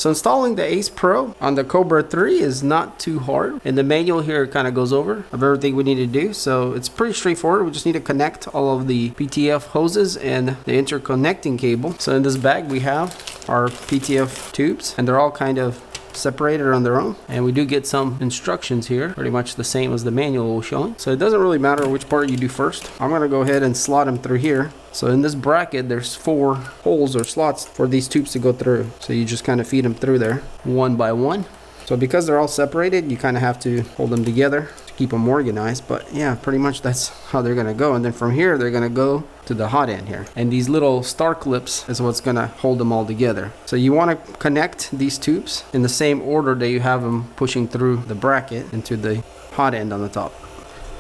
So installing the ACE Pro on the Kobra 3 is not too hard. In the manual here, it kind of goes over of everything we need to do. So it's pretty straightforward. We just need to connect all of the PTF hoses and the interconnecting cable. So in this bag, we have our PTF tubes, and they're all kind of separated on their own, and we do get some instructions here, pretty much the same as the manual was showing. So it doesn't really matter which part you do first. I'm going to go ahead and slot them through here. So in this bracket, there's 4 holes or slots for these tubes to go through. So you just kind of feed them through there one by one. So because they're all separated, you kind of have to hold them together to keep them organized. But yeah, pretty much that's how they're going to go. And then from here, they're going to go to the hot end here. And these little star clips is what's going to hold them all together. So you want to connect these tubes in the same order that you have them pushing through the bracket into the hot end on the top.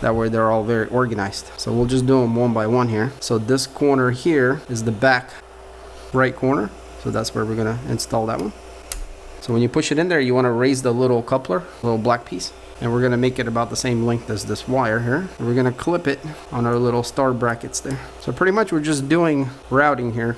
That way they're all very organized. So we'll just do them one by one here. So this corner here is the back right corner. So that's where we're going to install that one. So when you push it in there, you want to raise the little coupler, little black piece. And we're going to make it about the same length as this wire here. And we're going to clip it on our little star brackets there. So pretty much we're just doing routing here.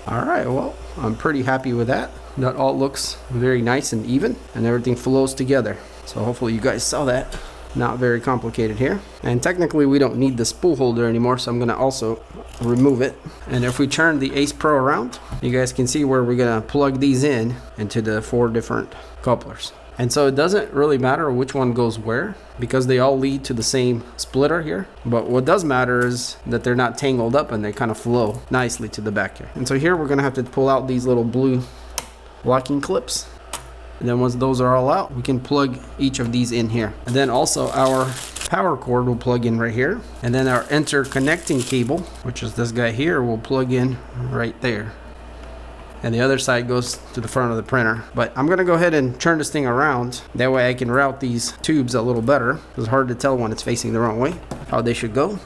Alright, well, I'm pretty happy with that. That all looks very nice and even, and everything flows together. So hopefully you guys saw that. Not very complicated here. And technically we don't need the spool holder anymore, so I'm going to also remove it. And if we turn the ACE Pro around, you guys can see where we're going to plug these in into the 4 different couplers. And so it doesn't really matter which one goes where, because they all lead to the same splitter here. But what does matter is that they're not tangled up and they kind of flow nicely to the back here. And so here we're going to have to pull out these little blue locking clips. And then once those are all out, we can plug each of these in here. And then also our power cord will plug in right here. And then our interconnecting cable, which is this guy here, will plug in right there. And the other side goes to the front of the printer. But I'm going to go ahead and turn this thing around. That way I can route these tubes a little better. It's hard to tell when it's facing the wrong way how they should go.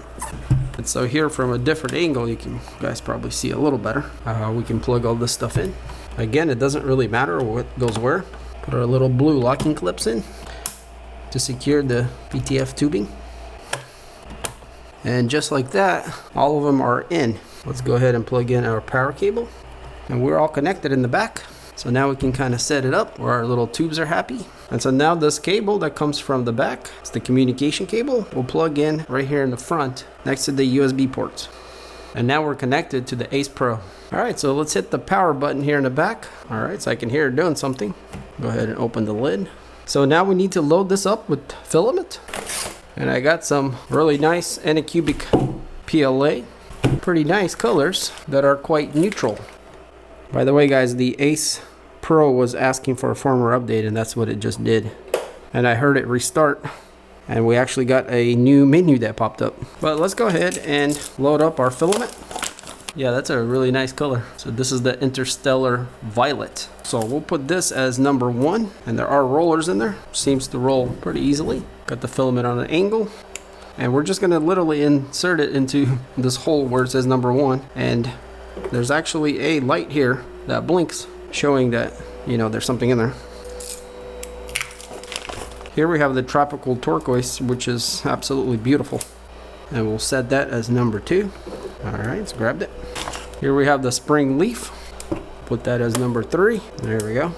And so here from a different angle, you guys probably see a little better. We can plug all this stuff in. Again, it doesn't really matter what goes where. Put our little blue locking clips in to secure the PTF tubing. And just like that, all of them are in. Let's go ahead and plug in our power cable. And we're all connected in the back. So now we can kind of set it up where our little tubes are happy. And so now this cable that comes from the back, it's the communication cable, will plug in right here in the front next to the USB ports. And now we're connected to the ACE Pro. Alright, so let's hit the power button here in the back. Alright, so I can hear it doing something. Go ahead and open the lid. So now we need to load this up with filament. And I got some really nice Anycubic PLA. Pretty nice colors that are quite neutral. By the way guys, the ACE Pro was asking for a firmware update, and that's what it just did. And I heard it restart, and we actually got a new menu that popped up. But let's go ahead and load up our filament. Yeah, that's a really nice color. So this is the Interstellar Violet. So we'll put this as number 1, and there are rollers in there. Seems to roll pretty easily. Got the filament on an angle. And we're just gonna literally insert it into this hole where it says number 1. And there's actually a light here that blinks, showing that, you know, there's something in there. Here we have the tropical turquoise, which is absolutely beautiful. And we'll set that as number 2. Alright, let's grab it. Here we have the spring leaf. Put that as number 3. There we go.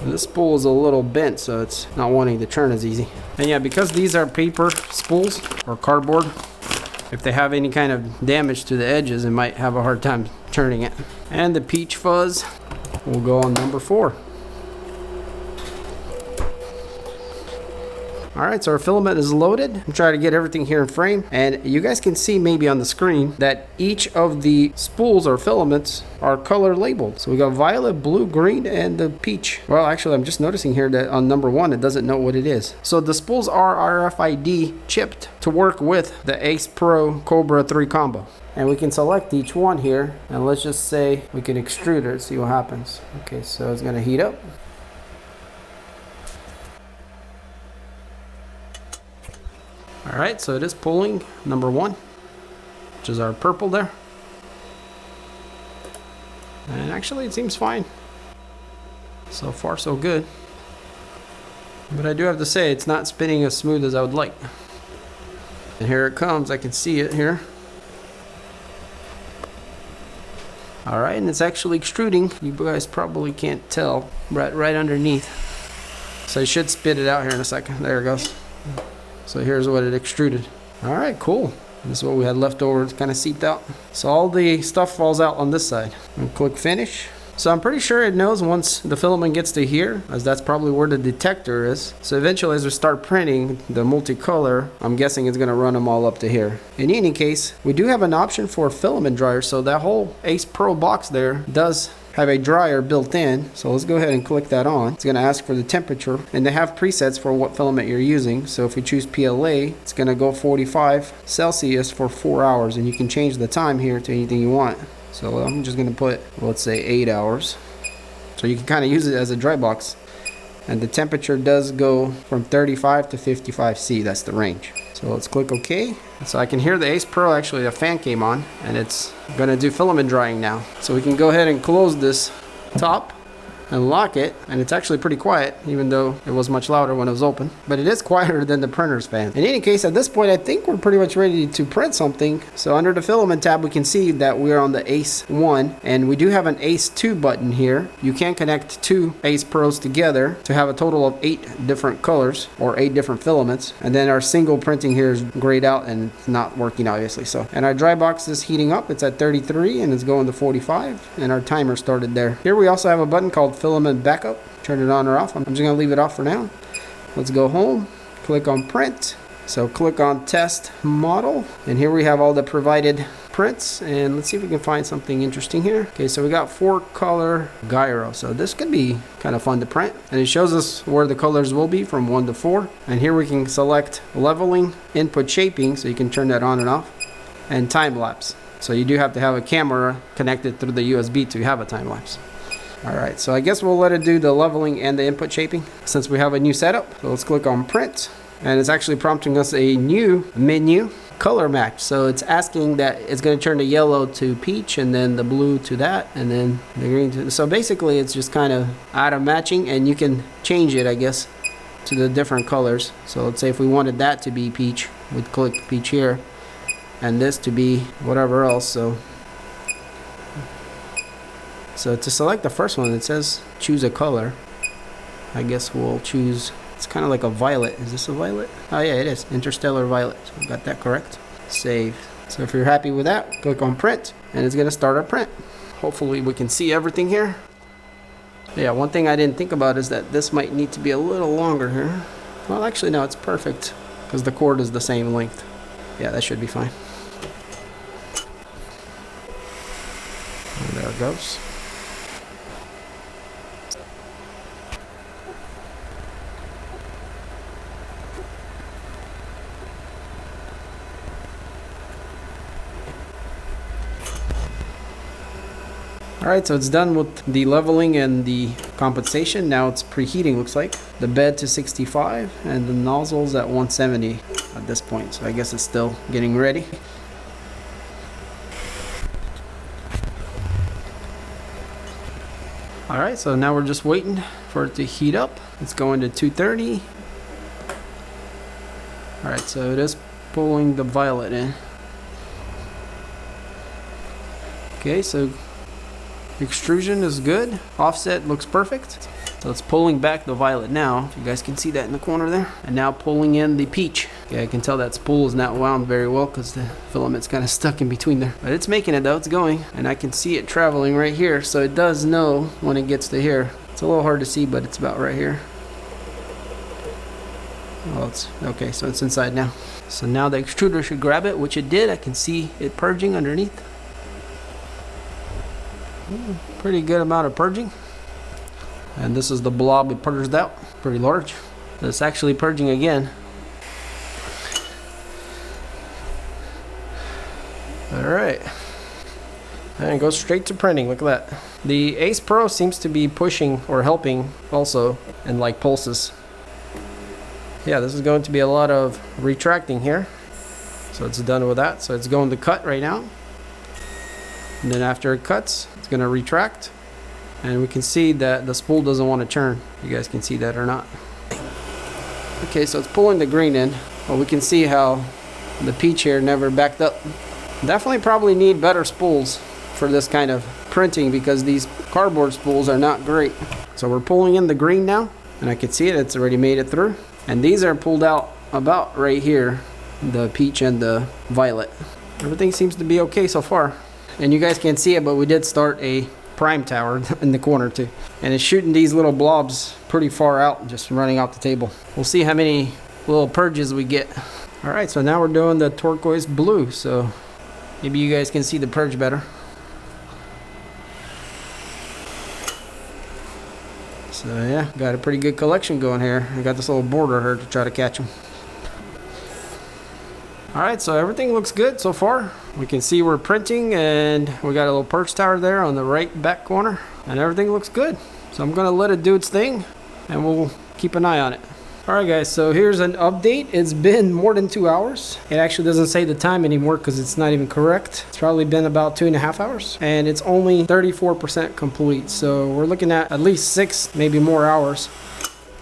And this spool is a little bent, so it's not wanting to turn as easy. And yeah, because these are paper spools or cardboard, if they have any kind of damage to the edges, it might have a hard time turning it. And the peach fuzz will go on number 4. Alright, so our filament is loaded. I'm trying to get everything here in frame. And you guys can see maybe on the screen that each of the spools or filaments are color labeled. So we got violet, blue, green, and the peach. Well, actually, I'm just noticing here that on number 1, it doesn't know what it is. So the spools are RFID chipped to work with the ACE Pro Kobra 3 combo. And we can select each one here. And let's just say we can extrude it, see what happens. Okay, so it's going to heat up. Alright, so it is pulling number 1, which is our purple there. And actually it seems fine. So far so good. But I do have to say it's not spinning as smooth as I would like. And here it comes, I can see it here. All right, and it's actually extruding. You guys probably can't tell, right underneath. So it should spit it out here in a second. There it goes. So here's what it extruded. All right, cool. This is what we had left over. It's kind of seeped out. So all the stuff falls out on this side. And click finish. So I'm pretty sure it knows once the filament gets to here, as that's probably where the detector is. So eventually as we start printing the multicolor, I'm guessing it's gonna run them all up to here. In any case, we do have an option for a filament dryer. So that whole ACE Pro box there does have a dryer built in. So let's go ahead and click that on. It's gonna ask for the temperature, and they have presets for what filament you're using. So if we choose PLA, it's gonna go 45 Celsius for 4 hours, and you can change the time here to anything you want. So I'm just gonna put, let's say 8 hours. So you can kind of use it as a dry box. And the temperature does go from 35 to 55 C, that's the range. So let's click OK. So I can hear the ACE Pro, actually the fan came on, and it's gonna do filament drying now. So we can go ahead and close this top and lock it, and it's actually pretty quiet, even though it was much louder when it was open, but it is quieter than the printer's fan. In any case, at this point I think we're pretty much ready to print something. So under the filament tab we can see that we're on the ACE 1, and we do have an ACE 2 button here. You can connect 2 ACE Pros together to have a total of 8 different colors, or 8 different filaments, and then our single printing here is grayed out and it's not working obviously. So, and our dry box is heating up. It's at 33 and it's going to 45, and our timer started there. Here we also have a button called filament backup. Turn it on or off. I'm just gonna leave it off for now. Let's go home, click on print. So click on test model, and here we have all the provided prints, and let's see if we can find something interesting here. Okay, so we got 4 color gyro, so this could be kind of fun to print, and it shows us where the colors will be from 1 to 4, and here we can select leveling, input shaping, so you can turn that on and off, and time lapse. So you do have to have a camera connected through the USB to have a time lapse. Alright, so I guess we'll let it do the leveling and the input shaping since we have a new setup. So let's click on print, and it's actually prompting us a new menu, color match. So it's asking that it's going to turn the yellow to peach, and then the blue to that, and then the green to... So basically it's just kind of auto matching, and you can change it, I guess, to the different colors. So let's say if we wanted that to be peach, we'd click peach here, and this to be whatever else. So to select the first one, it says choose a color. I guess we'll choose, it's kind of like a violet. Is this a violet? Oh yeah, it is. Interstellar violet. So we got that correct. Save. So if you're happy with that, click on print, and it's going to start our print. Hopefully we can see everything here. Yeah, one thing I didn't think about is that this might need to be a little longer here. Well, actually no, it's perfect because the cord is the same length. Yeah, that should be fine. And there it goes. Alright, so it's done with the leveling and the compensation. Now it's preheating, looks like. The bed to 65 and the nozzles at 170 at this point. So I guess it's still getting ready. Alright, so now we're just waiting for it to heat up. It's going to 230. Alright, so it is pulling the violet in. Okay, so extrusion is good. Offset looks perfect. So it's pulling back the violet now. If you guys can see that in the corner there. And now pulling in the peach. Yeah, I can tell that spool is not wound very well because the filament's kind of stuck in between there. But it's making it though, it's going. And I can see it traveling right here. So it does know when it gets to here. It's a little hard to see, but it's about right here. Oh, it's okay, so it's inside now. So now the extruder should grab it, which it did. I can see it purging underneath. Pretty good amount of purging, and this is the blob it purged out, pretty large. It's actually purging again. Alright, and it goes straight to printing. Look at that. The ACE Pro seems to be pushing or helping also in like pulses. Yeah, this is going to be a lot of retracting here. So it's done with that. So it's going to cut right now, and then after it cuts, it's going to retract, and we can see that the spool doesn't want to turn. You guys can see that or not. Okay, so it's pulling the green in. Well, we can see how the peach here never backed up. Definitely probably need better spools for this kind of printing because these cardboard spools are not great. So we're pulling in the green now, and I can see it, it's already made it through. And these are pulled out about right here, the peach and the violet. Everything seems to be okay so far. And you guys can't see it, but we did start a prime tower in the corner too. And it's shooting these little blobs pretty far out, just running off the table. We'll see how many little purges we get. All right, so now we're doing the turquoise blue. So maybe you guys can see the purge better. So yeah, got a pretty good collection going here. I got this little border here to try to catch them. All right, so everything looks good so far. We can see we're printing, and we got a little perch tower there on the right back corner, and everything looks good. So I'm gonna let it do its thing, and we'll keep an eye on it. All right guys, so here's an update. It's been more than 2 hours. It actually doesn't say the time anymore because it's not even correct. It's probably been about 2.5 hours, and it's only 34% complete. So we're looking at least 6, maybe more hours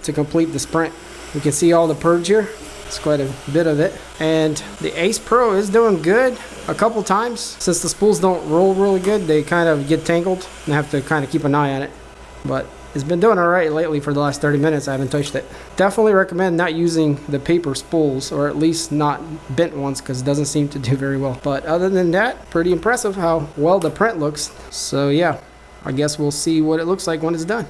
to complete this print. We can see all the purge here. It's quite a bit of it. And the ACE Pro is doing good. A couple times, since the spools don't roll really good, they kind of get tangled and I have to kind of keep an eye on it. But it's been doing all right lately. For the last 30 minutes I haven't touched it. Definitely recommend not using the paper spools, or at least not bent ones, because it doesn't seem to do very well. But other than that, pretty impressive how well the print looks. So yeah, I guess we'll see what it looks like when it's done.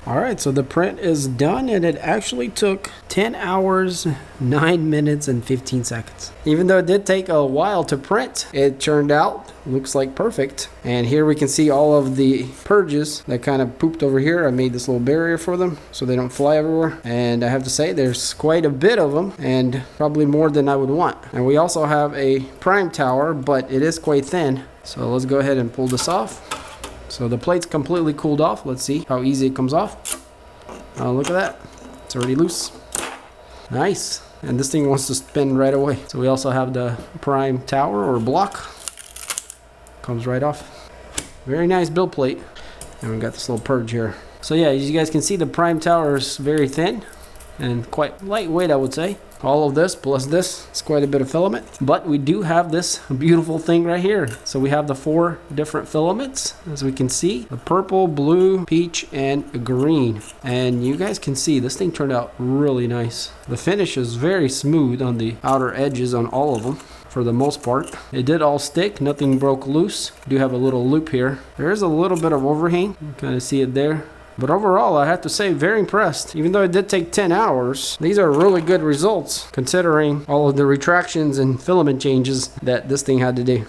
Alright, so the print is done, and it actually took 10 hours, 9 minutes, and 15 seconds. Even though it did take a while to print, it turned out, looks like perfect. And here we can see all of the purges that kind of pooped over here. I made this little barrier for them so they don't fly everywhere. And I have to say, there's quite a bit of them, and probably more than I would want. And we also have a prime tower, but it is quite thin. So let's go ahead and pull this off. So the plate's completely cooled off. Let's see how easy it comes off. Oh, look at that. It's already loose. Nice. And this thing wants to spin right away. So we also have the prime tower or block. Comes right off. Very nice build plate. And we got this little purge here. So yeah, as you guys can see, the prime tower is very thin and quite lightweight, I would say. All of this plus this is quite a bit of filament, but we do have this beautiful thing right here. So we have the 4 different filaments, as we can see: the purple, blue, peach, and green. And you guys can see this thing turned out really nice. The finish is very smooth on the outer edges on all of them. For the most part, it did all stick, nothing broke loose. Do have a little loop here. There is a little bit of overhang, you kind of see it there. But overall, I have to say, very impressed. Even though it did take 10 hours, these are really good results considering all of the retractions and filament changes that this thing had to do.